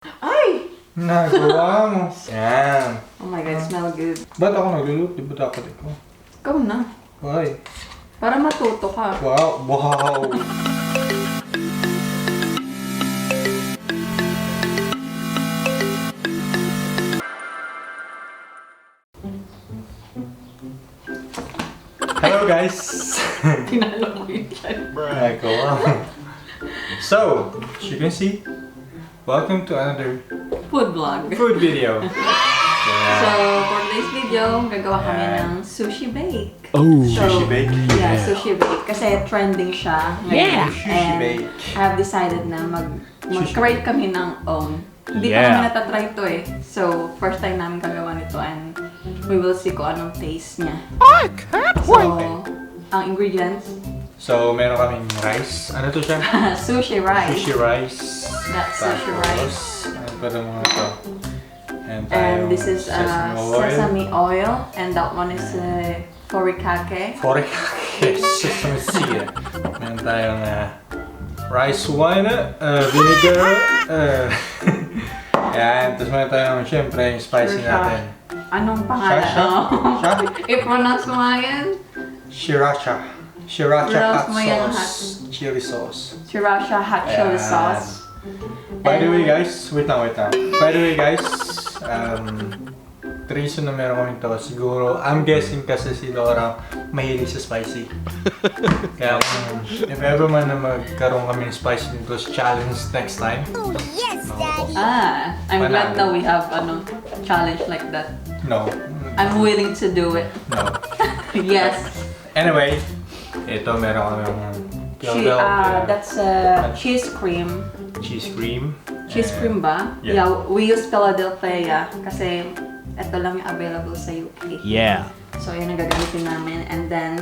Ay! Nagawa mo. Yan. Oh my God, smell good. Ba't ako nagluluto? Di ba dapat ikaw? Ikaw na. Why? Para matuto ka. Wow! Wow! Hello guys! Tinalo mo yun dyan. Nagawa. So, as you can see, welcome to another Food vlog. food video. So, for today's video, gagawa kami ng sushi bake. Oh. So, Sushi bake? Yeah, sushi bake. Kasi trending siya ngayon. Yeah. Sushi And bake. I have decided na mag-create kami ng own. Hindi pa Yeah. kami natatry ito eh. So, first time namin gagawa nito and we will see kung anong taste niya. I can't So, wait. ang ingredients, So, meron kaming rice. Ano to siya? sushi rice. Sushi rice. That's sushi rice. Ano pa rin mga ito? And tayong this is sesame oil. And that one is forikake. Forikake. Sesame seed. Meron tayong rice wine, vinegar. Yan. Tapos meron tayong, syempre, yung spicy Sriracha. natin. Anong pangalan? Sha? Sha? I-pronounce mo nga yan. Sriracha. Sriracha hot Pronounce mo yan, sauce. Chili sauce. Sriracha hot chili Ayan. sauce. By the way guys, wait lang. By the way guys, the reason na meron kami to, siguro, I'm guessing kasi si Laura mahilig sa spicy. Kaya if ever man na magkaroon kami ng spicy nito challenge next time. Oh, yes, Daddy. I'm glad Panalo. that we have challenge like that. No. I'm willing to do it. No. Yes. Anyway, ito meron kami yung That's cheese cream. cheese cream. Cheese cream ba? Yeah. Yeah, we use Philadelphia kasi ito lang yung available sa UK. Yeah. So, yun ang gagamitin namin. And then,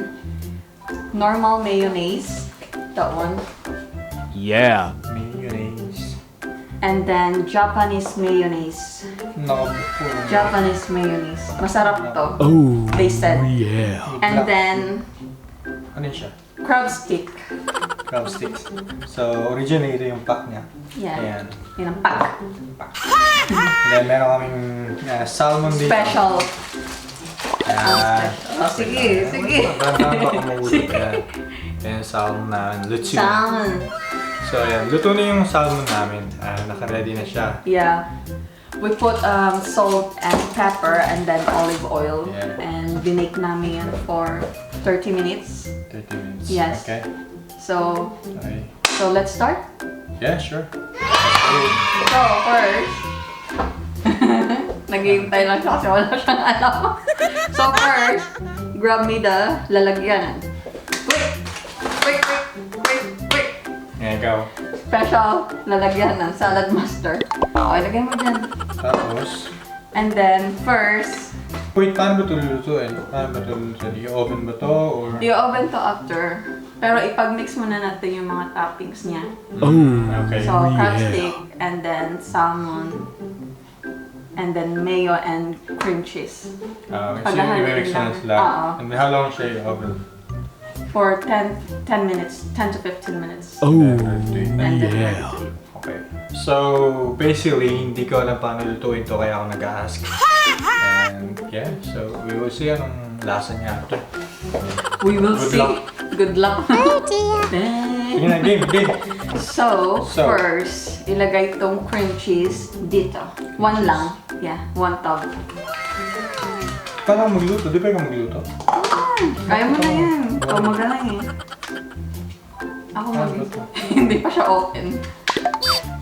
normal mayonnaise. That one. Yeah. Mayonnaise. And then, Japanese mayonnaise. No. Japanese mayonnaise. Masarap to. Oh. They said. Yeah. And then, Ano yun siya? crab stick. Crab sticks. So, originally ito yung pack niya. Yeah. Ayan. Yun ang pack. And then meron kaming salmon dito. Special. Ayan. Oh, sige, sige. Banda pa kumulog. Ayan. Ayan yung salmon namin. Lutsu. Salmon. So, ayan. Luto na yung salmon namin. Naka-ready na siya. Yeah. We put salt and pepper and then olive oil. Yeah. And binake namin yan for 30 minutes. 30 minutes. Yes. Okay. So, Okay. let's start. Yeah, sure. So, first, nag-iintay lang siya kasi wala siyang alam. So, first, grab me the lalagyanan. Quick! Quick, quick, quick, quick! Ngayon, ikaw. Special lalagyanan, salad mustard. Okay, lagay mo dyan. Tapos, And then, first, wait, paano ba ito lulutuin? Paano ba ito lulutuin? I-oven ba ito? Or... i-oven to after. Pero ipag-mix muna natin yung mga toppings niya. Oh. Okay. So, crab yeah. stick, and then salmon, and then mayo and cream cheese. So, Paghahaluin i-mix lang. na sila. Oo. And how long siya i-oven? For 10 minutes, 10 to 15 minutes. Oh. And then Yeah. Okay. So, basically, hindi ko alam paano lutuin to kaya ako nag-ask. And yeah, so we will see anong lasa niya after. We will Good see. luck. Good luck. Sige na, game! So, So. first, ilagay itong cream cheese dito. One lang. Yeah, one tub. Paano magluto? Di ba ikaw magluto? Kaya mo na yan. Ikaw magaling eh. Ako mag... Hindi pa siya open.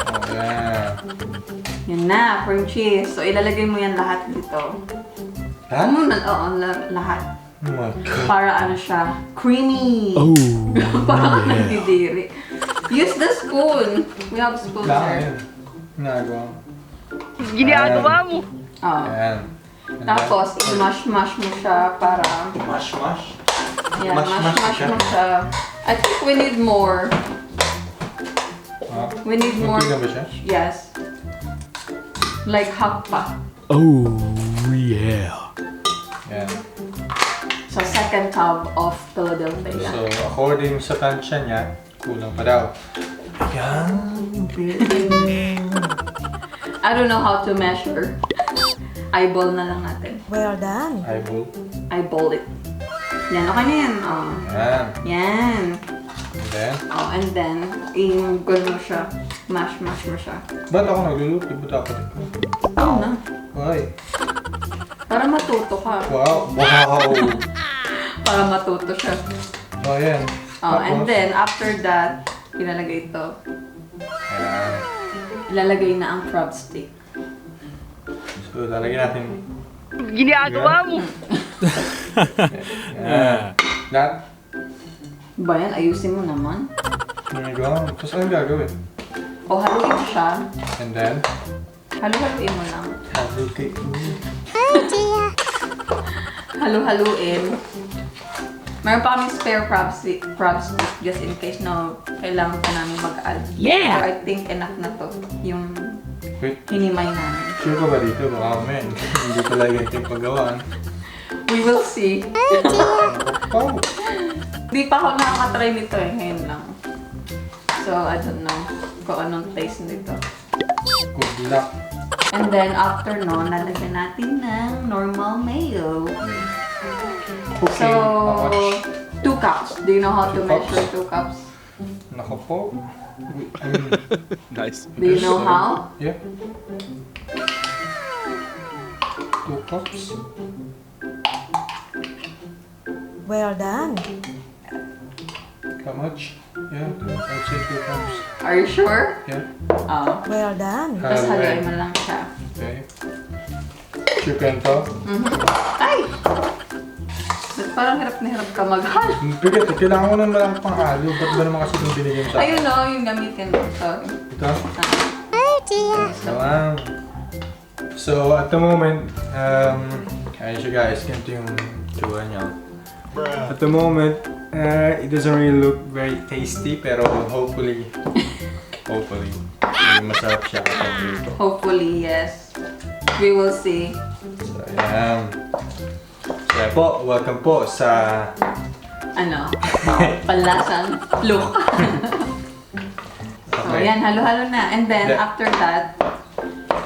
Oh, yeah. Yan na, cream cheese. So, ilalagay mo yan lahat dito. Lahat? Oo, lahat. Oh my God. Para ano siya, creamy. Oh. Para Yeah. nagdidiri. Use the spoon. We have spoons Lahat here. yun. Ginagawa. Ginagawa mo. Oh. Ayan. And Tapos, i-mash-mash mo siya para... then, mash. Yeah, Mash-mash mash-mash siya. mo siya. I think we need more. Ah, We need more. munti na ba siya? Yes. Like hakpa. Oh. Yeah. Yan. So, second tub of Philadelphia. So, according sa tansya niya, kulang pa daw. Yan. I don't know how to measure. Eyeball na lang natin. Well done. Eyeball. Eyeball it. Yan, okay na yan. Oh. Yan. Yan. And then, Oh, and then, i-gun mo siya. Mash mo siya. ba't ako nagluluto? Ba't ako? Oo na. Why? Para matuto ka. Wow! Wow! Para matuto siya. Oh, yan. Oh, and Tapos, then, after that, ilalagay ito. Ayan. Ilalagay na ang crab stick. So, lalagyan natin. Ginagawa mo. Ayan. Lahat. Ba yan? Ayusin mo naman. Ginagawa. Tapos anong gagawin? O, haluin siya. And then, Halu-haluin mo lang. halukin. Halu-haluin. Meron pa kami spare crab stick just in case na kailangan pa namin mag-add. Yeah! So, I think enough na to. Yung Wait, hinimay namin. sure ka ba dito? Baka men. Hindi pala ganito yung paggawaan. We will see. Oh! Di pa ako nakakatry nito eh. Ngayon lang. So, I don't know kung anong taste nito. Good luck. And then, after no, lalagyan natin ng normal mayo. Okay. So, How much? 2 cups. Do you know how to 2 measure cups? 2 cups? Nako po. Nice. Do you know how? Yeah. 2 cups. Well done. How much? Yeah, I'd say 2 cups. Are you sure? Yeah. Oo. Well done. Tapos Haluin. haluin mo lang siya. Okay. Sure ka to? Ay! Ba't parang hirap na hirap ka maghalo? Bigat, kailangan ko na malaki pang halo. Ba't ba naman kasi itong binigyan sa Ayun o, yung gamitin mo. Sorry. ito? Wow. So, at the moment, ayun siya guys, ganito yung tuwa niya. At the moment, it doesn't really look very tasty, pero hopefully, masarap siya kapag dito. Hopefully, yes. We will see. So, ayan. So, ayan po, welcome po sa... Ano? Panlasang look. So, yan. Halo-halo na. And then, Yeah. after that,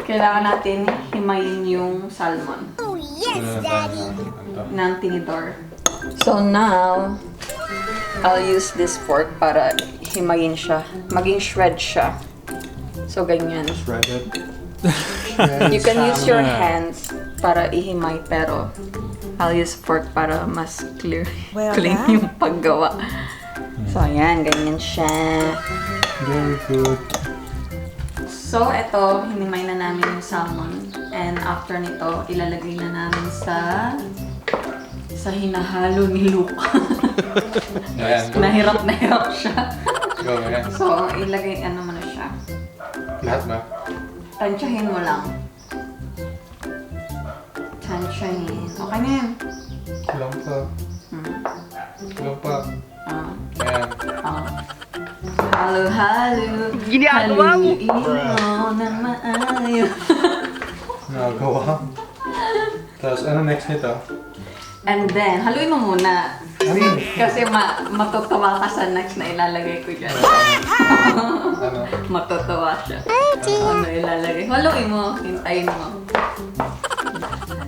kailangan natin himayin yung salmon ng tinidor. So now, I'll use this fork para himayin siya. Maging shred siya. So, ganyan. Shredded. You can use your hands para ihimay, pero I'll use fork para mas clear Well clean done. yung paggawa. So, ayan. Ganyan siya. Very good. So, eto, hinimay na namin yung salmon. And after nito, ilalagay na namin sa hinahalo ni Luke. Ayan. Nahirap siya. Go, ayan. So, ilagay, ano mo na siya. Lahat ba? Tansyahin mo lang. Tansyahin. Okay na yun. Kulang pa. Kulang pa. Ah. Ayan. Halo-halo. Ginagawa mo. Haluin mo ng maayos. Nagawa. Tapos, ano next nito? And then, haluin mo muna. Ano? Kasi matutuwa ka sa next na ilalagay ko dyan. Ano? Matutuwa siya. Ano ilalagay? Haluin mo. Hintayin mo.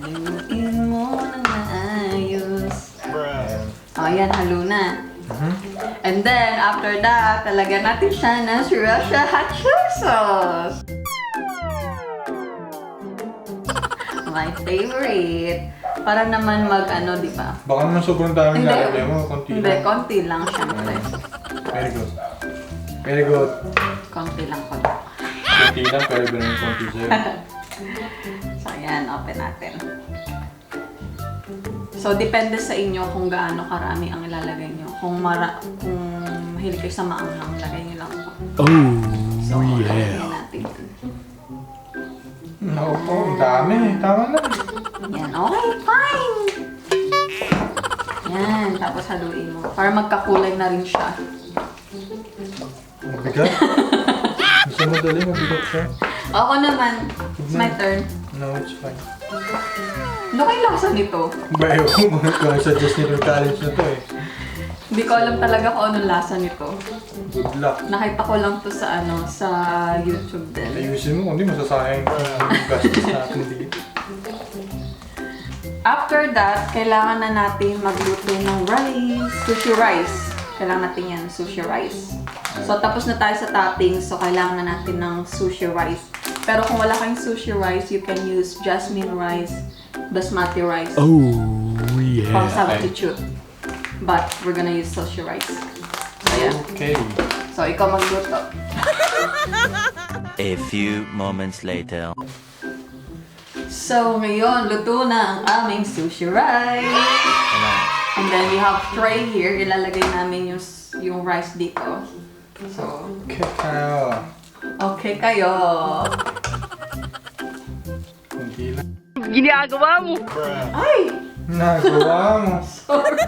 Haluin mo ng maayos. Ayan. O, yan. Halo na. And then, after that, talagyan natin siya ng sriracha hot chili sauce. My favorite. Para naman mag-ano, di ba? Baka naman sobrang daming lalagay mo. Konti Hindi, lang. konti lang, syempre. Very good. Very good. Konti lang ko. Konti lang, pero iba na yung konti sa'yo. So, ayan, open natin. So, depende sa inyo kung gaano karami ang ilalagay nyo. Kung mahilig kayo sa maanghang, lagay nyo lang ito. So, yeah. lagyan natin. Naku po, ang dami. Tama lang. Yan, okay, fine! Yan, tapos haluin mo. Para magkakulay na rin siya. Mabigat. Gusto mo dali, mabigat siya. Ako naman, it's my turn. No, it's fine. Ano kayo lasa nito? Ba, ewan ko. Suggest nito yung challenge na to eh. Hindi ko alam talaga kung anong lasa nito. Good luck. Nakita ko lang to sa sa YouTube din. Ayusin mo, hindi masasayang yung gastos natin dito. After that, kailangan na natin magluto ng rice. Sushi rice. Kailangan natin yan, sushi rice. So, tapos na tayo sa toppings. So, kailangan na natin ng sushi rice. Pero kung wala kayong sushi rice, you can use jasmine rice, basmati rice. Oh, yeah. Pang substitute. But, we're gonna use sushi rice. So, yeah. Okay. So, ikaw magluto. A few moments later. So, ngayon, luto na ang aming sushi rice. And then, we have tray here. Ilalagay namin yung rice dito. So, Okay tayo. okay kayo. Kunti lang. Ginagawa mo. Ay! Nagawa mo. Sorry.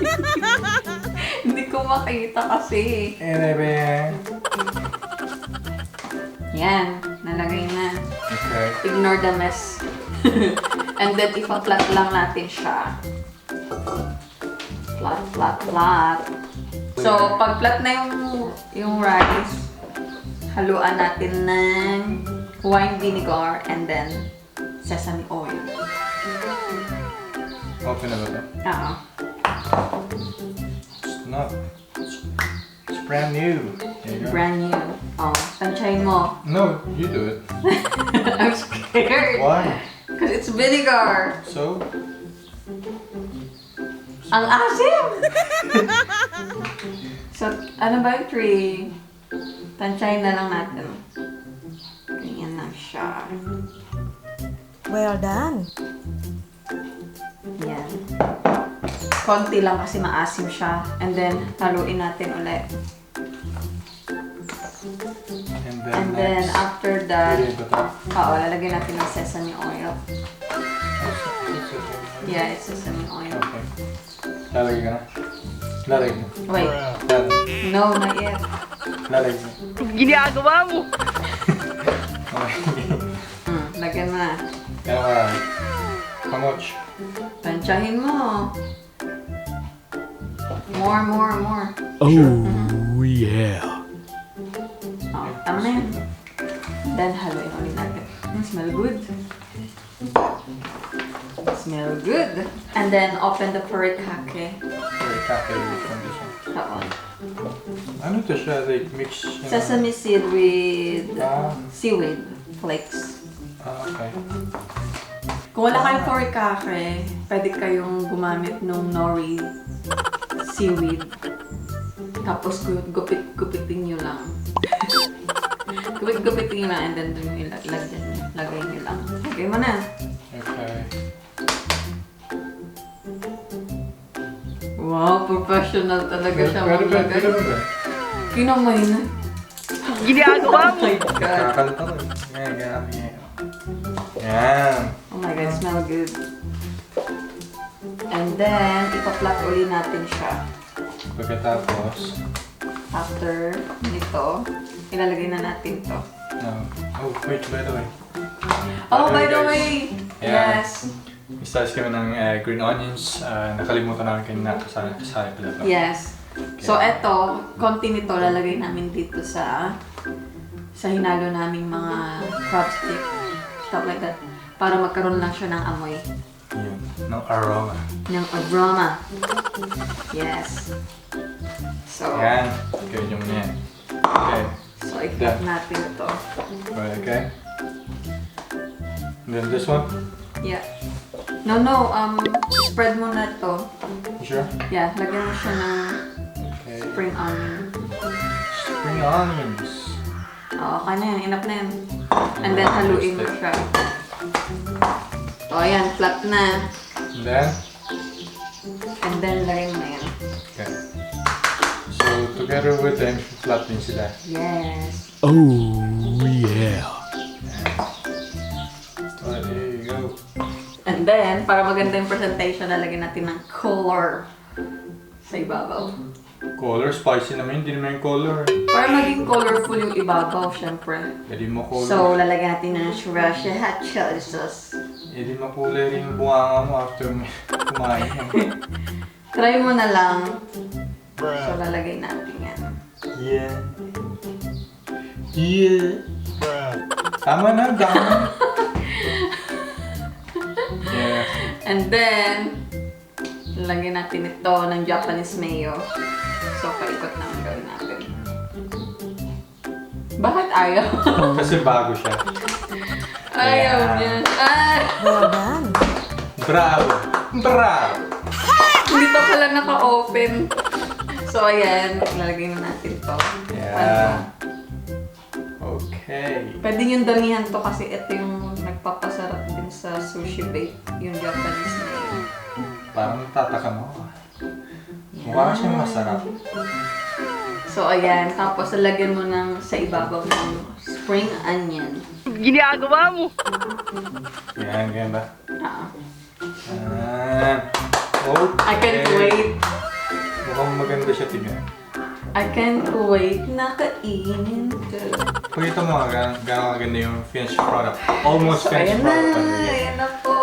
Hindi ko makita kasi. Bebe. Yan. Nalagay na. Okay. Ignore the mess. And then, ipa-flat lang natin siya. Flat, flat, flat. So, pag flat na yung rice, haluan natin ng wine vinegar and then sesame oil. Open na ba ito? Oo. It's not. It's brand new. There you go. Brand new. Oh, tansyahin mo. No, you do it. I'm scared. Why? Because it's vinegar. So? Ang asim! So, ano ba yung 3? Tansyahin na lang natin. Ganyan lang siya. Well done. Yan. Konti lang kasi maasim siya. And then, haluin natin ulit. And then, next. after that, Pwede ba ito? oo, lalagyan natin ng sesame oil. Yeah, it's sesame oil. Okay. Lalagay ka na? Lalagay mo. Wait. Lalagay. No, not yet. Lalagay mo. Ginagawa mo. Okay. Lagyan mo na. Kaya marami. How much? Tansyahin mo. More, more, more. Oh, yeah. Oh, tama na yan. Then, haluin ulit natin. Smell good. Smell good. And then, open the furikake. Very cafe condition. Oo. Ano to siya? Like mix? You know? Sesame seed with Ah. seaweed flakes. Okay. Kung wala kayong furikake, pwede kayong gumamit ng nori seaweed. Tapos gupitin nyo lang. Gupitin nyo lang and then dun yung lagay nyo lang. Lagay mo na. Okay. Wow, professional talaga siya Pwede maglagay. ba? Kinamay na. Ginagawa Oh mo. my God. Kakalata ko. Yan, ganyan. Yan. Oh my God, smell good. And then, ipa-flat uli natin siya. Pagkatapos, After nito, ilalagay na natin to. no. Oh, wait, by the way. Oh, by the guys. way! Yeah. Yes. Isa-size kami ng green onions. Nakalimutan namin kanina kasali pala. Yes. So, eto, konti nito lalagay namin dito sa hinalo naming mga crab stick. Stuff like that. Para magkaroon lang siya ng amoy. Yun. No aroma. Ng aroma. Yes. So, Yan. Okay, yung muna yan. Okay. so i-cut natin to. Right, okay. And then this one. Yeah. No, spread mo na to. You sure? Yeah, lagyan mo siya ng Okay. spring onion. Spring onions. Oo, kanya yan. Enough na yan. And then, haluin mo siya. O, ayan. Flat na. And then, And then, lagay mo na yan. okay. So, together with them, flat din sila. Yes. Oh, yeah. So, there you go. And then, para maganda yung presentation, lalagyan natin ng color sa ibabaw. Color, spicy naman, hindi naman yung color. Para maging colorful yung ibabaw, syempre. Pwede mo color. So, lalagyan natin ng sriracha hot chili sauce. Pwede makulay rin yung bunganga mo after mo kumain. Try mo na lang. So, lalagay natin yan. Yeah. Yeah. Tama na, dami. Yeah. And then, lagyan natin ito ng Japanese mayo. So, paikot na ang gawin natin. Bakit ayaw? Kasi bago siya. Ayaw niya. Ah! Well done. Bravo! Bravo! Hindi pa pala naka-open. So, ayan. Lalagay na natin to. Yeah. Okay. Pwede yung damihan to kasi ito yung nagpapasarap din sa sushi bake. Yung Japanese mayo. Parang tataka mo. Mukha siyang masarap. So, ayan. Tapos, lalagyan mo ng sa ibabaw ng spring onion. Ginagawa mo. Yan, ganyan ba? Ah. Okay. I can't wait. Mukhang maganda siya tignan. I can't wait na kainin to. Pakita mo nga gano'ng maganda yung finished product. Almost So, finished ayan na. product. already. Ayan na po.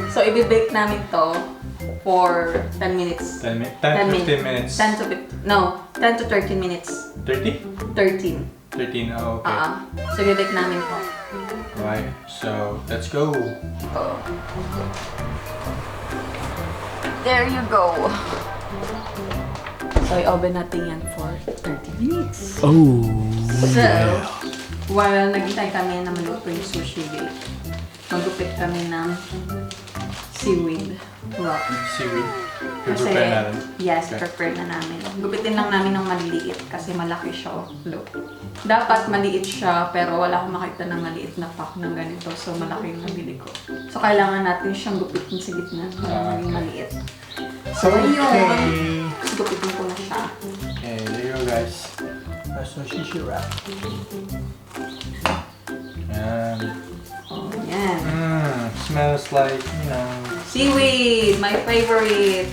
So, i-bake namin to for 10 minutes. 10 15 minutes. 10 to 15. No, 10 to 13 minutes. 30? 13. 13, oh, okay. So, i-bake namin to. Right, so let's go. Oh. There you go. So, i-oven natin yan for 30 minutes. Oh, So, yeah. while naghintay kami na maluto yung sushi bake, magupit kami ng seaweed wrap. Seaweed. Kasi, Prepare natin. yes, Okay. prepare na namin. Gupitin lang namin ng maliliit kasi malaki siya. Look. Dapat maliit siya, pero wala akong makita ng maliit na pack ng ganito. So, malaki yung nabili ko. So, kailangan natin siyang gupitin sa gitna para maging maliit. So, ayun. Tapos gupitin ko na siya. Okay, there you go guys. That's the sushi wrap. And Oh, yan. smells like, you know, Seaweed! My favorite!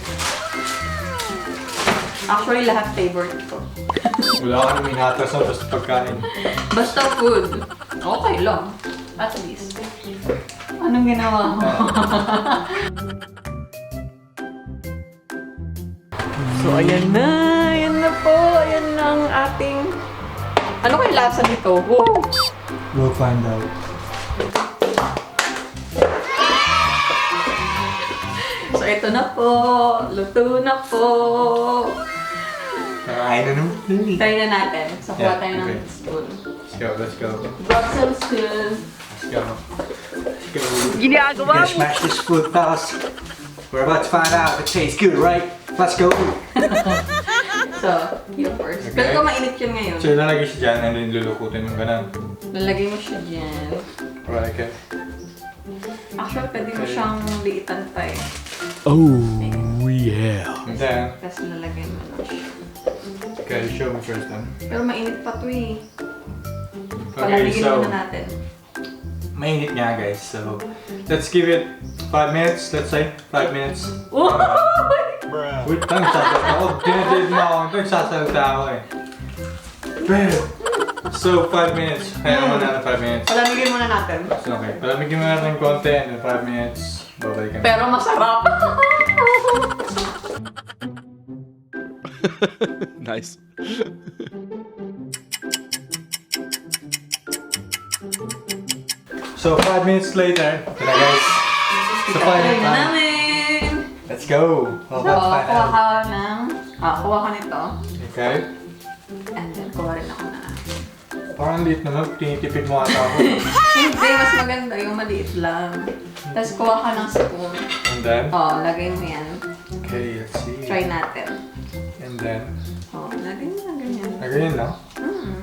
Actually, lahat favorite ko. wala ka naman inatas na basta pagkain. Basta food. Okay lang. At least. Anong ginawa mo? So, ayan na. Ayan na po. Ayan na ang ating... Ano kaya lasa nito? Woo! We'll find out. So, ito na po. Luto na po. Kakain na naman. Try na natin. So, kuha Yeah, tayo ng okay. spoon. Let's go, let's go. Brussels spoon. Let's go. Let's go. Ginagawa mo. Smash this food fast. We're about to find out if it tastes good, right? Let's go. So, you first. Okay. Pero kung mainit yun ngayon, So, ilalagay siya dyan and then lulukutin mo ganun. lalagay mo siya dyan. Alright, okay. Actually, pwede mo siyang liitan pa eh. Oh, yeah. And then, Tapos lalagay mo lang siya. okay, show me first then. Pero mainit pa to eh. Okay, Palamigin so, muna natin. mainit nga guys. So, let's give it 5 minutes, let's say. 5 minutes. Wait, nagsasalita ako. Dinadid mo ako. Nagsasalita ako eh. Pero, so 5 minutes. Kaya naman na 5 minutes. Palamigin muna natin. So, okay. Palamigin mo natin ng konti and then 5 minutes. Babalik kami. Pero masarap. Nice. So 5 minutes later, ito na guys. So Try final na time. namin. Let's go. So, Well, that's kuha final. kuha ka nito. Okay. And then, kuha rin ako na. Parang liit naman. Tinitipid mo ata ako. Hindi, mas maganda yung maliit lang. Tapos kuha ka ng spoon. And then, Lagay mo yan. okay, let's see. Try natin. And then, Lagay mo na ganyan. again, no? Mm.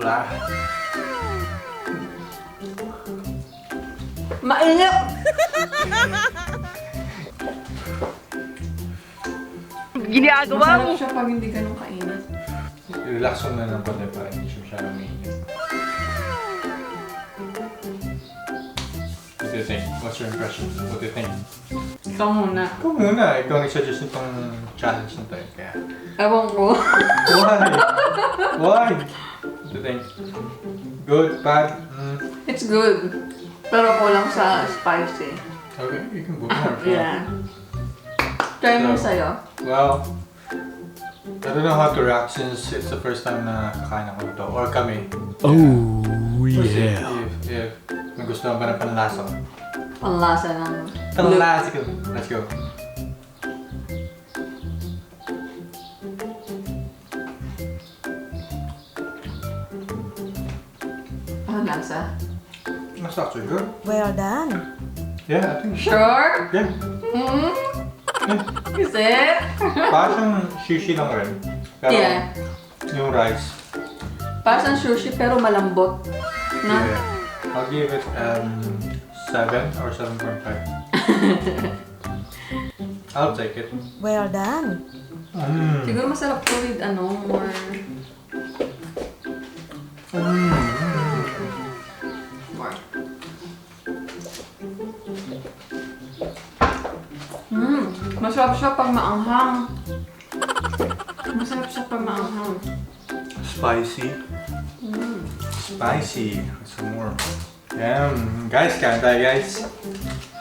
Wala. Mainit! Ginagawa mo. Masarap siya pag hindi ganun kainit. Relax mo na ng konti para hindi siya masyadong mainit. What do you think? What's your impression? What do you think? Ikaw muna. Ikaw muna. Ikaw nag-suggest nitong challenge na tayo. Kaya, Ewan ko. why? Why? What do you think? Good? Bad? It's good. Pero kulang sa spicy. Okay, you can go more. Yeah. Try mo So, sa'yo. Well, I don't know how to react since it's the first time na kakain ako ito. Or kami. Oh We'll see yeah. if nagustuhan ba ng panlasa ko. Panlasa ng... Panlasa ko. Let's go. Ano lasa? That's actually good. Well done. Yeah, I think. Sure? Yeah. Hmm? Is it? Parang siyang sushi lang rin. Pero Yeah. yung rice. Para sa sushi pero malambot. No? Yeah. I'll give it 7 or 7.5. I'll take it. Well done. Siguro masarap to with more... More. Masarap siya pag maanghang. Masarap siya pag maanghang. Spicy. Spicy. Some more. Yeah, guys, kain tayo guys.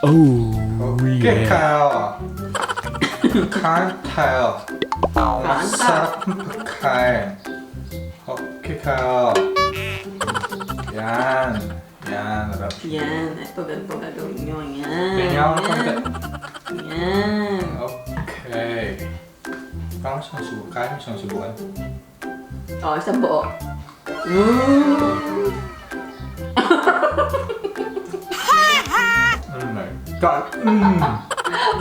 Oh Okay, yeah. Kyle. Kain tayo. Masarap ng pagkain. Okay, Kyle. Yan. Yan. Harap. Yan. Ito ganito gagawin nyo. Yan. Tingnan ako ng konti. Yan. Okay. Parang siyang subukan. Kaya mo siyang subukan. Oh, isang buo. Oh my God.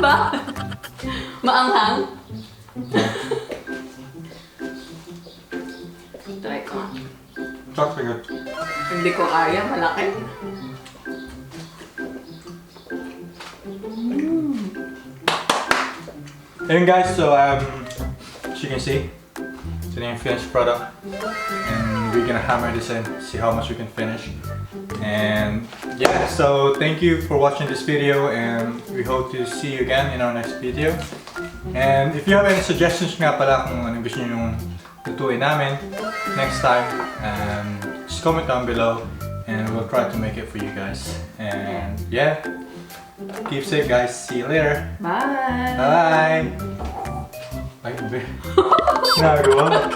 Ba? Maanghang? Try ko. That's good. Hindi ko kaya. Malaki. And guys, so as you can see, it's an finished product, and we're gonna hammer this in, see how much we can finish. And yeah, so thank you for watching this video, and we hope to see you again in our next video. And if you have any suggestions nga pala kung anong gusto nyo yung lutuin namin next time, just comment down below, and we'll try to make it for you guys. And yeah, keep safe guys, see you later. Bye! Bye! Ay, be. Nagawa.